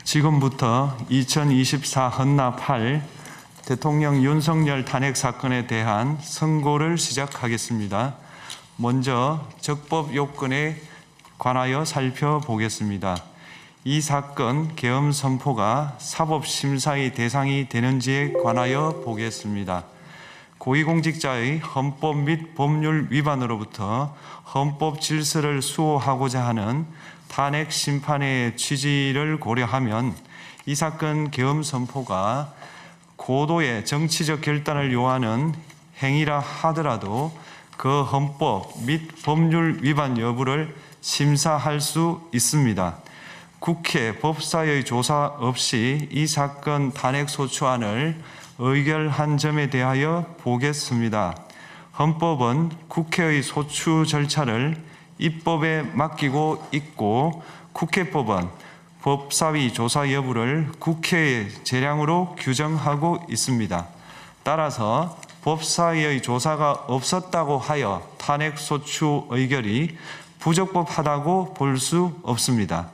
지금부터 2024 헌납 8 대통령 윤석열 탄핵 사건에 대한 선고를 시작하겠습니다. 먼저 적법 요건에 관하여 살펴보겠습니다. 이 사건 계엄 선포가 사법심사의 대상이 되는지에 관하여 보겠습니다. 고위공직자의 헌법 및 법률 위반으로부터 헌법 질서를 수호하고자 하는 탄핵 심판의 취지를 고려하면 이 사건 계엄 선포가 고도의 정치적 결단을 요하는 행위라 하더라도 그 헌법 및 법률 위반 여부를 심사할 수 있습니다. 국회 법사의 조사 없이 이 사건 탄핵 소추안을 의결한 점에 대하여 보겠습니다. 헌법은 국회의 소추 절차를 입법에 맡기고 있고 국회법은 법사위 조사 여부를 국회의 재량으로 규정하고 있습니다. 따라서 법사위의 조사가 없었다고 하여 탄핵 소추 의결이 부적법하다고 볼 수 없습니다.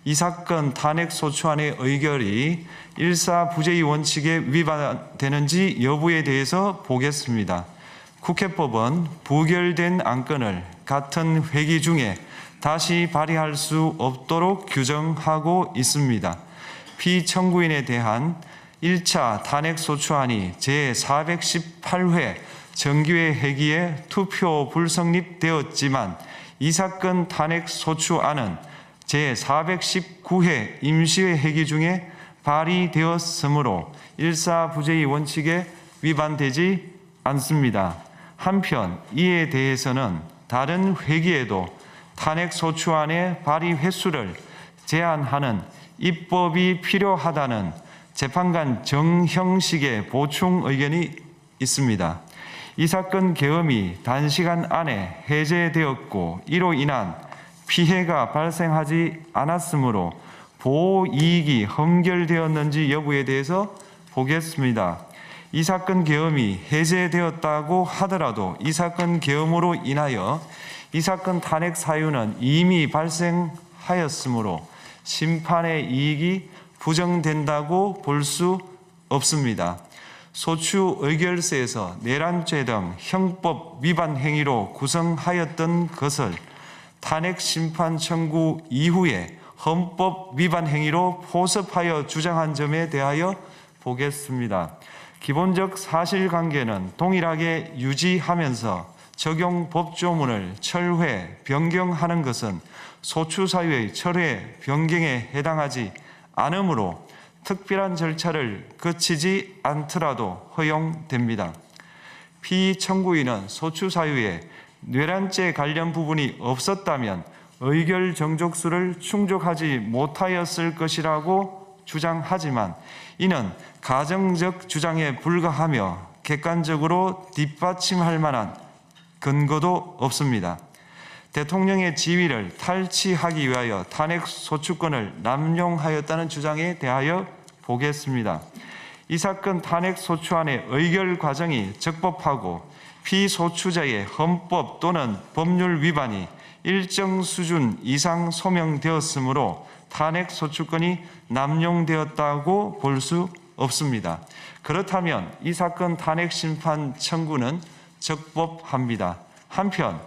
이 사건 탄핵 소추안의 의결이 일사부재의 원칙에 위반되는지 여부에 대해서 보겠습니다. 국회법은 부결된 안건을 같은 회기 중에 다시 발의할 수 없도록 규정하고 있습니다. 피청구인에 대한 1차 탄핵 소추안이 제418회 정기회 회기에 투표 불성립되었지만 이 사건 탄핵 소추안은 제419회 임시회 회기 중에 발의되었으므로 일사부재의 원칙에 위반되지 않습니다. 한편 이에 대해서는 다른 회기에도 탄핵 소추안의 발의 횟수를 제한하는 입법이 필요하다는 재판관 정형식의 보충 의견이 있습니다. 이 사건 계엄이 단시간 안에 해제되었고 이로 인한 피해가 발생하지 않았으므로 보호이익이 헌결되었는지 여부에 대해서 보겠습니다. 이 사건 계엄이 해제되었다고 하더라도 이 사건 계엄으로 인하여 이 사건 탄핵 사유는 이미 발생하였으므로 심판의 이익이 부정된다고 볼 수 없습니다. 소추 의결서에서 내란죄 등 형법 위반 행위로 구성하였던 것을 탄핵 심판 청구 이후에 헌법 위반 행위로 포섭하여 주장한 점에 대하여 보겠습니다. 기본적 사실관계는 동일하게 유지하면서 적용 법조문을 철회, 변경하는 것은 소추 사유의 철회, 변경에 해당하지 않으므로 특별한 절차를 거치지 않더라도 허용됩니다. 피청구인은 소추 사유에 내란죄 관련 부분이 없었다면 의결 정족수를 충족하지 못하였을 것이라고 주장하지만 이는 가정적 주장에 불과하며 객관적으로 뒷받침할 만한 근거도 없습니다. 대통령의 지위를 탈취하기 위하여 탄핵 소추권을 남용하였다는 주장에 대하여 보겠습니다. 이 사건 탄핵 소추안의 의결 과정이 적법하고 피소추자의 헌법 또는 법률 위반이 일정 수준 이상 소명되었으므로 탄핵 소추권이 남용되었다고 볼 수 없습니다. 그렇다면 이 사건 탄핵 심판 청구는 적법합니다. 한편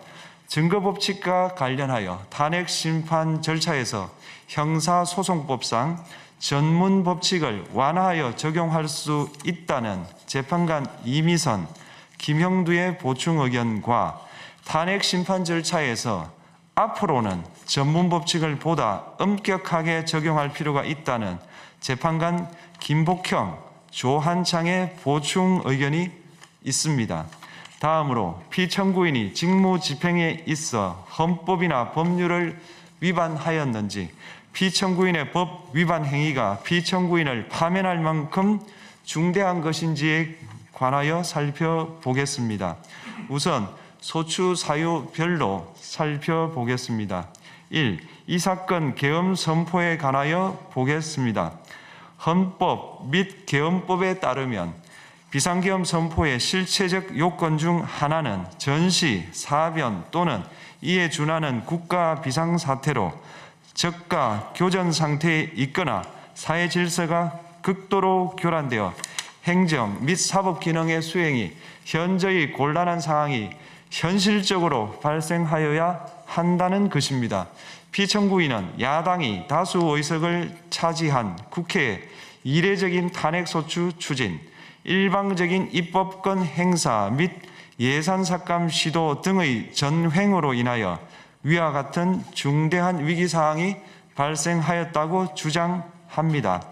증거법칙과 관련하여 탄핵 심판 절차에서 형사소송법상 전문 법칙을 완화하여 적용할 수 있다는 재판관 이미선, 김형두의 보충 의견과 탄핵 심판 절차에서 앞으로는 전문 법칙을 보다 엄격하게 적용할 필요가 있다는 재판관 김복형, 조한창의 보충 의견이 있습니다. 다음으로 피청구인이 직무집행에 있어 헌법이나 법률을 위반하였는지 피청구인의 법 위반 행위가 피청구인을 파면할 만큼 중대한 것인지에 관하여 살펴보겠습니다. 우선 소추 사유별로 살펴보겠습니다. 1. 이 사건 계엄 선포에 관하여 보겠습니다. 헌법 및 계엄법에 따르면 비상계엄 선포의 실체적 요건 중 하나는 전시, 사변 또는 이에 준하는 국가 비상사태로 저가 교전 상태에 있거나 사회 질서가 극도로 교란되어 행정 및 사법 기능의 수행이 현저히 곤란한 상황이 현실적으로 발생하여야 한다는 것입니다. 피청구인은 야당이 다수 의석을 차지한 국회의 이례적인 탄핵소추 추진, 일방적인 입법권 행사 및 예산 삭감 시도 등의 전횡으로 인하여 위와 같은 중대한 위기사항이 발생하였다고 주장합니다.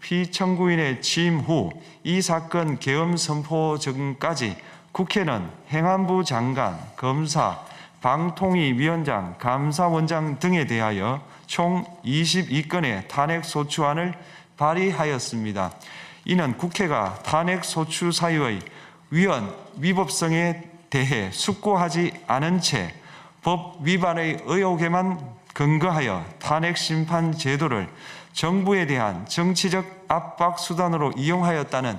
피청구인의 취임 후 이 사건 계엄 선포 전까지 국회는 행안부 장관, 검사, 방통위위원장, 감사원장 등에 대하여 총 22건의 탄핵소추안을 발의하였습니다. 이는 국회가 탄핵소추 사유의 위법성에 대해 숙고하지 않은 채 법 위반의 의혹에만 근거하여 탄핵심판 제도를 정부에 대한 정치적 압박 수단으로 이용하였다는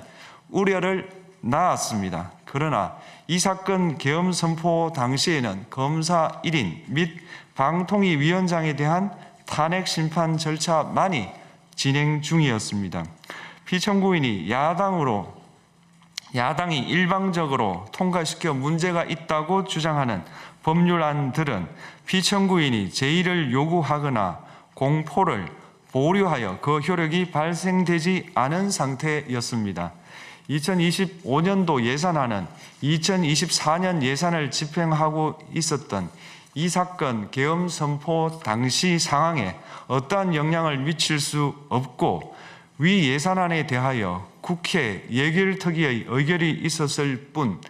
우려를 낳았습니다. 그러나 이 사건 계엄 선포 당시에는 검사 1인 및 방통위위원장에 대한 탄핵심판 절차만이 진행 중이었습니다. 피청구인이 야당이 일방적으로 통과시켜 문제가 있다고 주장하는 법률안들은 피청구인이 제의를 요구하거나 공포를 보류하여 그 효력이 발생되지 않은 상태였습니다. 2025년도 예산안은 2024년 예산을 집행하고 있었던 이 사건 계엄 선포 당시 상황에 어떠한 영향을 미칠 수 없고 위 예산안에 대하여 국회 예결특위의 의결이 있었을 뿐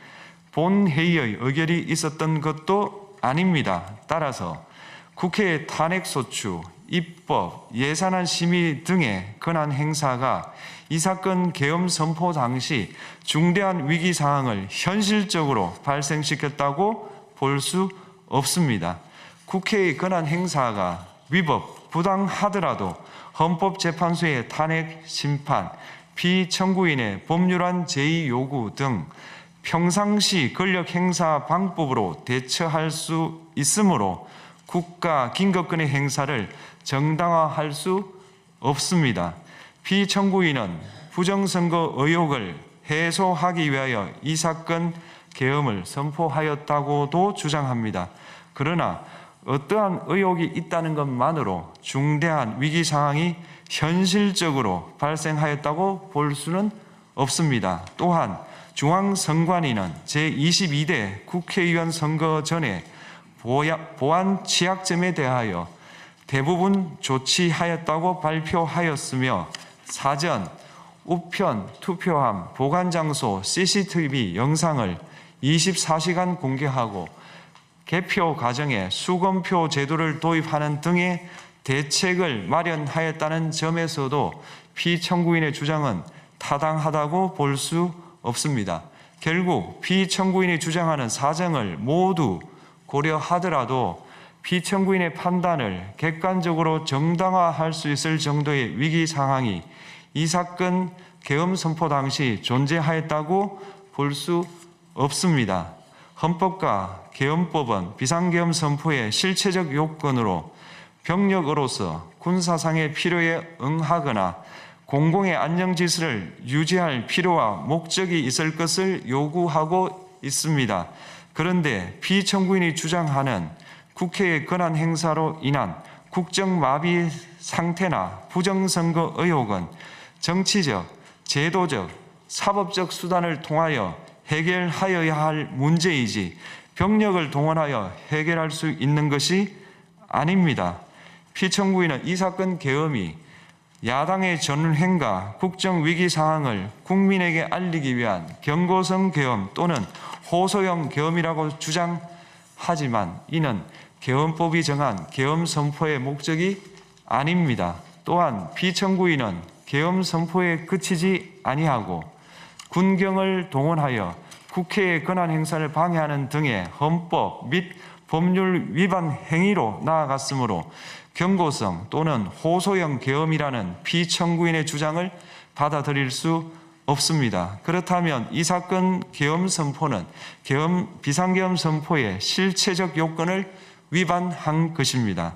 본회의의 의결이 있었던 것도 아닙니다. 따라서 국회의 탄핵소추, 입법, 예산안 심의 등의 권한 행사가 이 사건 계엄 선포 당시 중대한 위기 상황을 현실적으로 발생시켰다고 볼 수 없습니다. 국회의 권한 행사가 위법, 부당하더라도 헌법재판소의 탄핵 심판, 피청구인의 법률안 제의 요구 등 평상시 권력 행사 방법으로 대처할 수 있으므로 국가 긴급권의 행사를 정당화할 수 없습니다. 피청구인은 부정선거 의혹을 해소하기 위하여 이 사건 계엄을 선포하였다고도 주장합니다. 그러나 어떠한 의혹이 있다는 것만으로 중대한 위기 상황이 현실적으로 발생하였다고 볼 수는 없습니다. 또한 중앙선관위는 제22대 국회의원 선거 전에 보안 취약점에 대하여 대부분 조치하였다고 발표하였으며 사전, 우편, 투표함, 보관장소, CCTV 영상을 24시간 공개하고 개표 과정에 수검표 제도를 도입하는 등의 대책을 마련하였다는 점에서도 피청구인의 주장은 타당하다고 볼 수 없습니다. 결국 피청구인이 주장하는 사정을 모두 고려하더라도 피청구인의 판단을 객관적으로 정당화할 수 있을 정도의 위기 상황이 이 사건 계엄 선포 당시 존재하였다고 볼 수 없습니다. 헌법과 계엄법은 비상계엄 선포의 실체적 요건으로 병력으로서 군사상의 필요에 응하거나 공공의 안녕 질서를 유지할 필요와 목적이 있을 것을 요구하고 있습니다. 그런데 피청구인이 주장하는 국회의 권한 행사로 인한 국정마비 상태나 부정선거 의혹은 정치적, 제도적, 사법적 수단을 통하여 해결하여야 할 문제이지 병력을 동원하여 해결할 수 있는 것이 아닙니다. 피청구인은 이 사건 계엄이 야당의 전횡과 국정위기 상황을 국민에게 알리기 위한 경고성 계엄 또는 호소형 계엄이라고 주장하지만 이는 계엄법이 정한 계엄 선포의 목적이 아닙니다. 또한 피청구인은 계엄 선포에 그치지 아니하고 군경을 동원하여 국회의 권한 행사를 방해하는 등의 헌법 및 법률 위반 행위로 나아갔으므로 경고성 또는 호소형 계엄이라는 피청구인의 주장을 받아들일 수 없습니다. 그렇다면 이 사건 계엄 선포는 비상계엄 선포의 실체적 요건을 위반한 것입니다.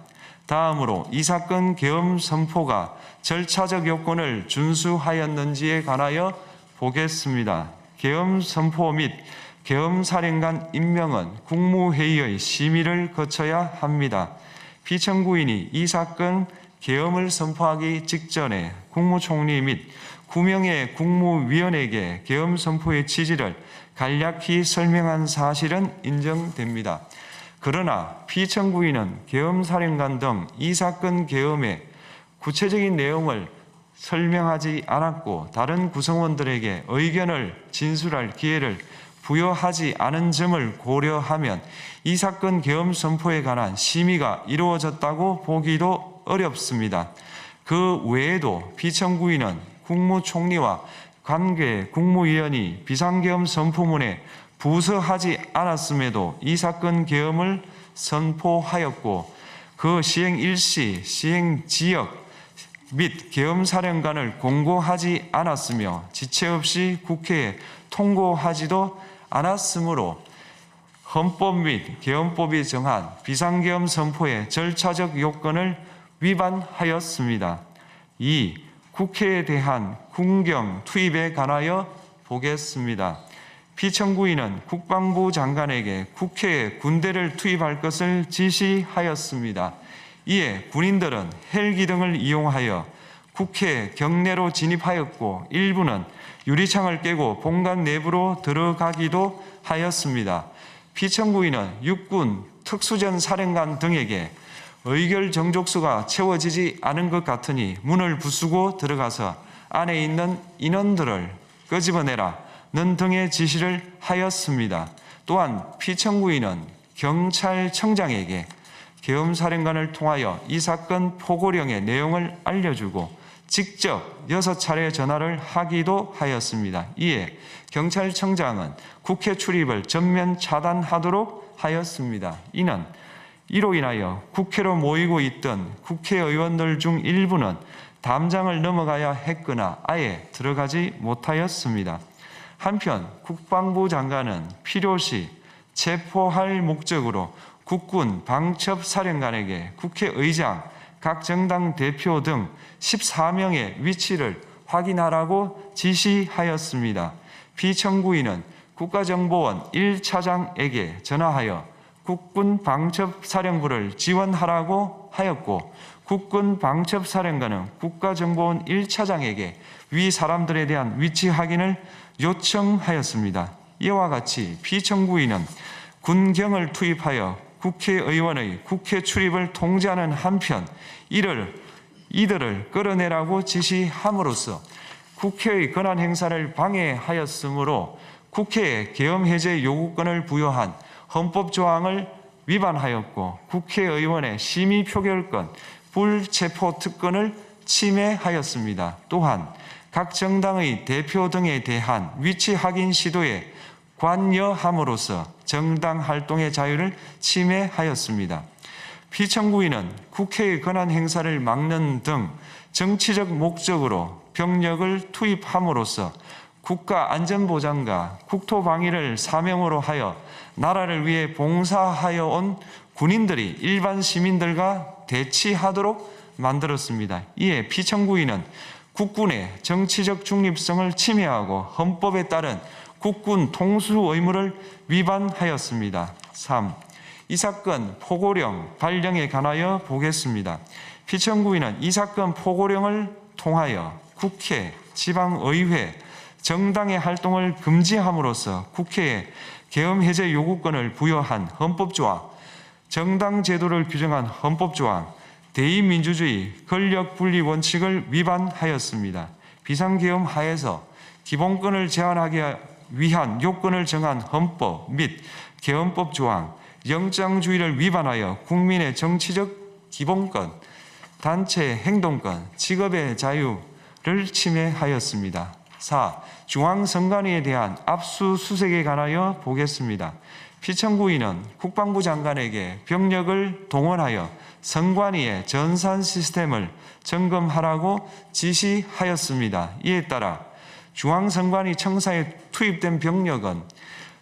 다음으로 이 사건 계엄 선포가 절차적 요건을 준수하였는지에 관하여 보겠습니다. 계엄 선포 및 계엄 사령관 임명은 국무회의의 심의를 거쳐야 합니다. 피청구인이 이 사건 계엄을 선포하기 직전에 국무총리 및 9명의 국무위원에게 계엄 선포의 취지를 간략히 설명한 사실은 인정됩니다. 그러나 피청구인은 계엄사령관 등 이 사건 계엄의 구체적인 내용을 설명하지 않았고 다른 구성원들에게 의견을 진술할 기회를 부여하지 않은 점을 고려하면 이 사건 계엄 선포에 관한 심의가 이루어졌다고 보기도 어렵습니다. 그 외에도 피청구인은 국무총리와 관계 국무위원이 비상계엄 선포문에 부서하지 않았음에도 이 사건 계엄을 선포하였고 그 시행 일시, 시행 지역 및 계엄사령관을 공고하지 않았으며 지체 없이 국회에 통고하지도 않았으므로 헌법 및 계엄법이 정한 비상계엄 선포의 절차적 요건을 위반하였습니다. 2. 국회에 대한 군경 투입에 관하여 보겠습니다. 피청구인은 국방부 장관에게 국회에 군대를 투입할 것을 지시하였습니다. 이에 군인들은 헬기 등을 이용하여 국회 경내로 진입하였고 일부는 유리창을 깨고 본관 내부로 들어가기도 하였습니다. 피청구인은 육군 특수전 사령관 등에게 의결 정족수가 채워지지 않은 것 같으니 문을 부수고 들어가서 안에 있는 인원들을 끄집어내라는 등의 지시를 하였습니다. 또한 피청구인은 경찰청장에게 계엄사령관을 통하여 이 사건 포고령의 내용을 알려주고 직접 6차례 전화를 하기도 하였습니다. 이에 경찰청장은 국회 출입을 전면 차단하도록 하였습니다. 이로 인하여 국회로 모이고 있던 국회의원들 중 일부는 담장을 넘어가야 했거나 아예 들어가지 못하였습니다. 한편 국방부 장관은 필요시 체포할 목적으로 국군 방첩사령관에게 국회의장, 각 정당 대표 등 14명의 위치를 확인하라고 지시하였습니다. 피청구인은 국가정보원 1차장에게 전화하여 국군 방첩사령부를 지원하라고 하였고 국군 방첩사령관은 국가정보원 1차장에게 위 사람들에 대한 위치 확인을 요청하였습니다. 이와 같이 피청구인은 군경을 투입하여 국회의원의 국회 출입을 통제하는 한편 이들을 끌어내라고 지시함으로써 국회의 권한 행사를 방해하였으므로 국회에 계엄 해제 요구권을 부여한 헌법 조항을 위반하였고 국회의원의 심의 표결권, 불체포 특권을 침해하였습니다. 또한 각 정당의 대표 등에 대한 위치 확인 시도에 관여함으로써 정당 활동의 자유를 침해하였습니다. 피청구인은 국회의 권한 행사를 막는 등 정치적 목적으로 병력을 투입함으로써 국가 안전보장과 국토방위를 사명으로 하여 나라를 위해 봉사하여 온 군인들이 일반 시민들과 대치하도록 만들었습니다. 이에 피청구인은 국군의 정치적 중립성을 침해하고 헌법에 따른 국군 통수 의무를 위반하였습니다. 3. 이 사건 포고령 발령에 관하여 보겠습니다. 피청구인은 이 사건 포고령을 통하여 국회, 지방의회, 정당의 활동을 금지함으로써 국회에 계엄 해제 요구권을 부여한 헌법조항, 정당 제도를 규정한 헌법조항, 대의민주주의 권력 분리 원칙을 위반하였습니다. 비상계엄 하에서 기본권을 제한하기 위한 요건을 정한 헌법 및 계엄법 조항, 영장주의를 위반하여 국민의 정치적 기본권, 단체 행동권, 직업의 자유를 침해하였습니다. 4. 중앙선관위에 대한 압수수색에 관하여 보겠습니다. 피청구인은 국방부 장관에게 병력을 동원하여 선관위의 전산 시스템을 점검하라고 지시하였습니다. 이에 따라 중앙선관위 청사에 투입된 병력은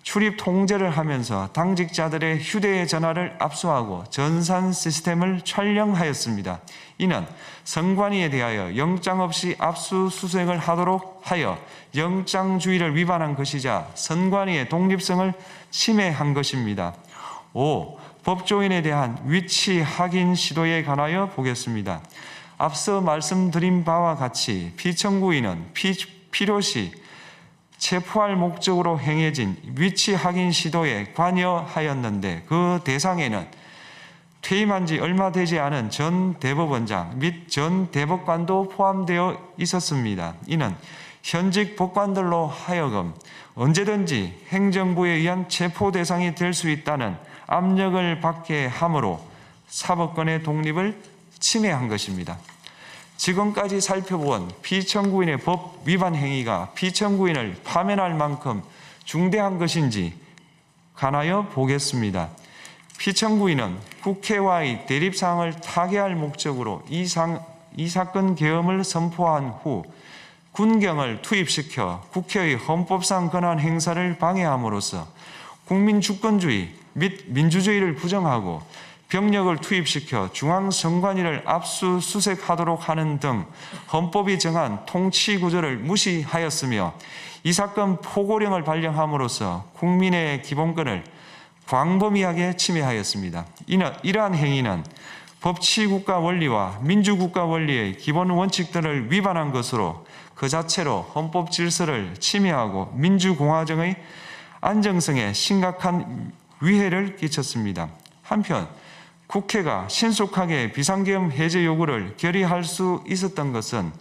출입 통제를 하면서 당직자들의 휴대전화를 압수하고 전산 시스템을 촬영하였습니다. 이는 선관위에 대하여 영장 없이 압수수색을 하도록 하여 영장주의를 위반한 것이자 선관위의 독립성을 침해한 것입니다. 5. 법조인에 대한 위치 확인 시도에 관하여 보겠습니다. 앞서 말씀드린 바와 같이 피청구인은 필요시 체포할 목적으로 행해진 위치 확인 시도에 관여하였는데 그 대상에는 퇴임한 지 얼마 되지 않은 전 대법원장 및 전 대법관도 포함되어 있었습니다. 이는 현직 법관들로 하여금 언제든지 행정부에 의한 체포 대상이 될 수 있다는 압력을 받게 함으로 사법권의 독립을 침해한 것입니다. 지금까지 살펴본 피청구인의 법 위반 행위가 피청구인을 파면할 만큼 중대한 것인지 관하여 보겠습니다. 피청구인은 국회와의 대립사항을 타개할 목적으로 이 사건 계엄을 선포한 후 군경을 투입시켜 국회의 헌법상 권한 행사를 방해함으로써 국민 주권주의 및 민주주의를 부정하고 병력을 투입시켜 중앙선관위를 압수수색하도록 하는 등 헌법이 정한 통치구조를 무시하였으며 이 사건 포고령을 발령함으로써 국민의 기본권을 광범위하게 침해하였습니다. 이러한 행위는 법치국가 원리와 민주국가 원리의 기본 원칙들을 위반한 것으로 그 자체로 헌법 질서를 침해하고 민주공화정의 안정성에 심각한 위해를 끼쳤습니다. 한편 국회가 신속하게 비상계엄 해제 요구를 결의할 수 있었던 것은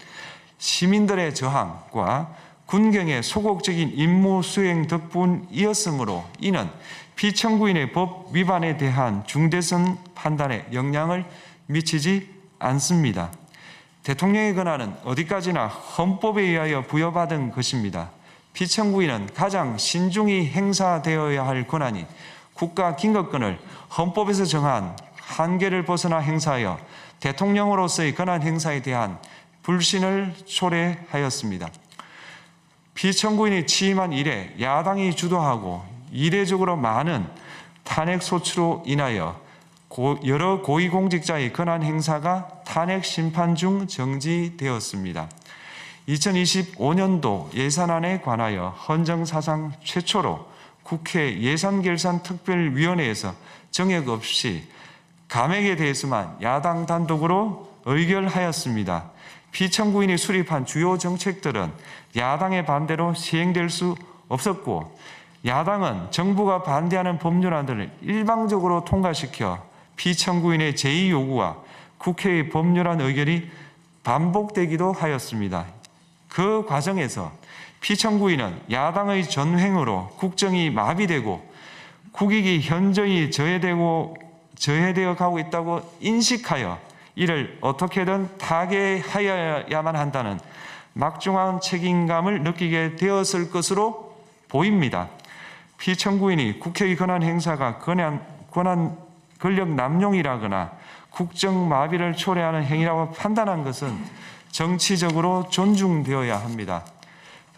시민들의 저항과 군경의 소극적인 임무 수행 덕분이었으므로 이는 피청구인의 법 위반에 대한 중대성 판단에 영향을 미치지 않습니다. 대통령의 권한은 어디까지나 헌법에 의하여 부여받은 것입니다. 피청구인은 가장 신중히 행사되어야 할 권한인 국가긴급권을 헌법에서 정한 한계를 벗어나 행사하여 대통령으로서의 권한 행사에 대한 불신을 초래하였습니다. 피청구인이 취임한 이래 야당이 주도하고 이례적으로 많은 탄핵 소추로 인하여 여러 고위공직자의 권한 행사가 탄핵 심판 중 정지되었습니다. 2025년도 예산안에 관하여 헌정사상 최초로 국회 예산결산특별위원회에서 정액 없이 감액에 대해서만 야당 단독으로 의결하였습니다. 피청구인이 수립한 주요 정책들은 야당의 반대로 시행될 수 없었고 야당은 정부가 반대하는 법률안들을 일방적으로 통과시켜 피청구인의 제의 요구와 국회의 법률안 의결이 반복되기도 하였습니다. 그 과정에서 피청구인은 야당의 전횡으로 국정이 마비되고 국익이 현저히 저해되어 가고 있다고 인식하여 이를 어떻게든 타개하여야만 한다는 막중한 책임감을 느끼게 되었을 것으로 보입니다. 피청구인이 국회의 권한 행사가 권력 남용이라거나 국정 마비를 초래하는 행위라고 판단한 것은 정치적으로 존중되어야 합니다.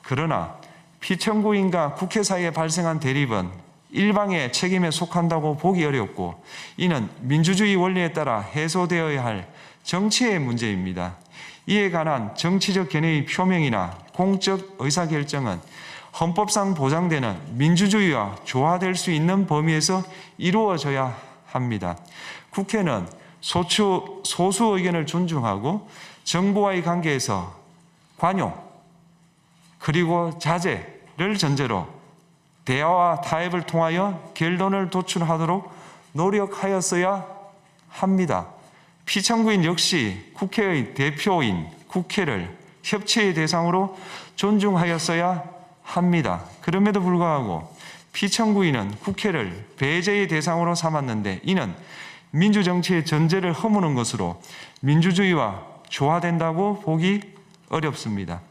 그러나 피청구인과 국회 사이에 발생한 대립은 일방의 책임에 속한다고 보기 어렵고 이는 민주주의 원리에 따라 해소되어야 할 정치의 문제입니다. 이에 관한 정치적 견해의 표명이나 공적 의사결정은 헌법상 보장되는 민주주의와 조화될 수 있는 범위에서 이루어져야 합니다. 국회는 소수 의견을 존중하고 정부와의 관계에서 관용 그리고 자제를 전제로 대화와 타협을 통하여 결론을 도출하도록 노력하였어야 합니다. 피청구인 역시 국회의 대표인 국회를 협치의 대상으로 존중하였어야 합니다. 그럼에도 불구하고 피청구인은 국회를 배제의 대상으로 삼았는데 이는 민주정치의 전제를 허무는 것으로 민주주의와 조화된다고 보기 어렵습니다.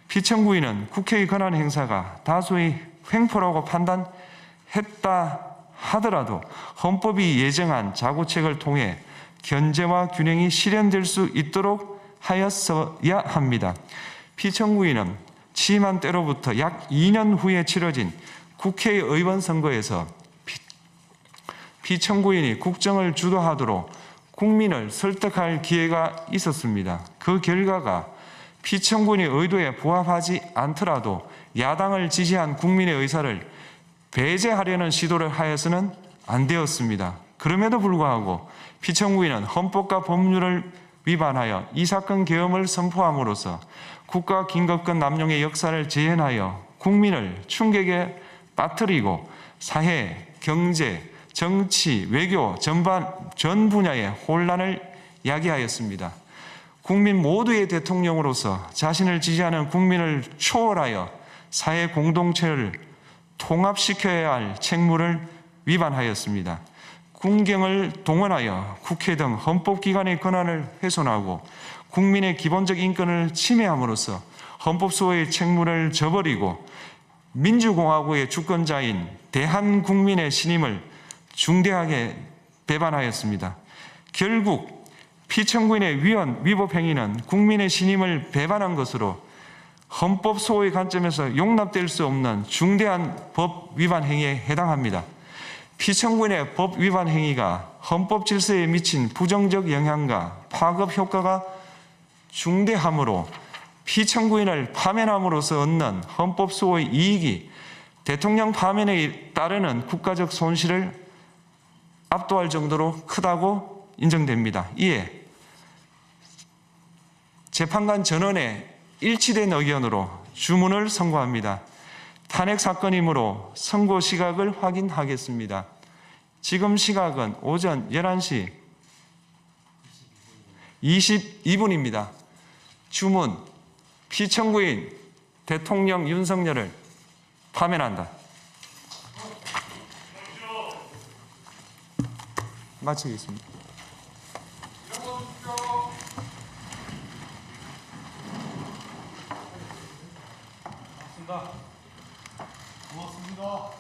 피청구인은 국회의 권한 행사가 다수의 횡포라고 판단했다 하더라도 헌법이 예정한 자구책을 통해 견제와 균형이 실현될 수 있도록 하였어야 합니다. 피청구인은 취임한 때로부터 약 2년 후에 치러진 국회의원 선거에서 피청구인이 국정을 주도하도록 국민을 설득할 기회가 있었습니다. 그 결과가 피청구인의 의도에 부합하지 않더라도 야당을 지지한 국민의 의사를 배제하려는 시도를 하여서는 안 되었습니다. 그럼에도 불구하고 피청구인은 헌법과 법률을 위반하여 이 사건 계엄을 선포함으로써 국가 긴급권 남용의 역사를 재현하여 국민을 충격에 빠뜨리고 사회, 경제, 정치, 외교 전 분야의 혼란을 야기하였습니다. 국민 모두의 대통령으로서 자신을 지지하는 국민을 초월하여 사회 공동체를 통합시켜야 할 책무를 위반하였습니다. 군경을 동원하여 국회 등 헌법기관의 권한을 훼손하고 국민의 기본적 인권을 침해함으로써 헌법소의 책무를 저버리고 민주공화국의 주권자인 대한국민의 신임을 중대하게 배반하였습니다. 결국 피청구인의 위법 행위는 국민의 신임을 배반한 것으로 헌법소의 관점에서 용납될 수 없는 중대한 법 위반 행위에 해당합니다. 피청구인의 법 위반 행위가 헌법 질서에 미친 부정적 영향과 파급 효과가 중대하므로 피청구인을 파면함으로써 얻는 헌법소의 이익이 대통령 파면에 따르는 국가적 손실을 압도할 정도로 크다고 인정됩니다. 이에 재판관 전원의 일치된 의견으로 주문을 선고합니다. 탄핵 사건이므로 선고 시각을 확인하겠습니다. 지금 시각은 오전 11시 22분입니다. 주문, 피청구인 대통령 윤석열을 파면한다. 마치겠습니다. 고맙습니다.